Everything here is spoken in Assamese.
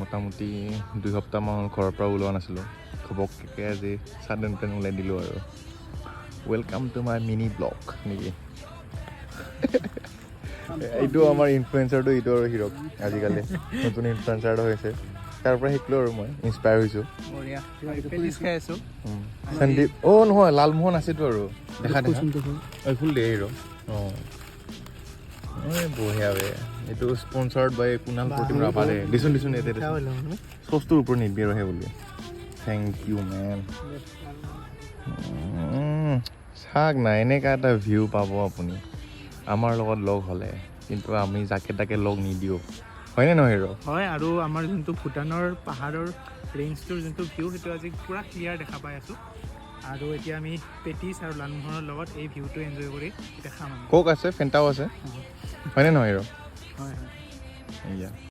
মোটামুটি 2 সপ্তাহমান ঘৰৰ পৰা ওলোৱা নাছিলোঁ ঘপককৈ আজি ছাডেন প্লেন ওলাই দিলোঁ আৰু welcome to my mini blog নেকি এইটো আমাৰ ইনফ্লুৱেঞ্চাৰটো এইটো আৰু হিৰক আজিকালি নতুন ইনফ্লুৱেঞ্চাৰ হৈছে তাৰ পৰা শিকিলোঁ আৰু মই ইনস্পায়াৰ হৈছোঁ সন্দীপ নহয় লালমোহন আছেতো আৰু দেখা ফুল দিয়ে হিৰ বঢ়িয়া বে এইটো স্পনচাৰ্ড বাই কুণাল প্ৰতিম ৰাভাৰে দিচোন ইয়াতে চচটোৰ ওপৰত নিদিবি আৰু সেই বুলি থেংক ইউ মেন চাওক না এনেকুৱা এটা ভিউ পাব আপুনি আমাৰ লগত লগ হ'লে কিন্তু আমি যাকে তাকে লগ নিদিওঁ হয়নে নহয় হিৰ হয় আৰু আমাৰ যোনটো ভূটানৰ পাহাৰৰ ৰেঞ্জটোৰ যোনটো ভিউ সেইটো আজি পূৰা ক্লিয়াৰ দেখা পাই আছোঁ আৰু এতিয়া আমি পেটিছ আৰু লালমোহনৰ লগত এই ভিউটো এনজয় কৰি এতিয়া খাম কোক আছে ফেণ্টাও আছে হয়নে নহয় হিৰ হয় এয়া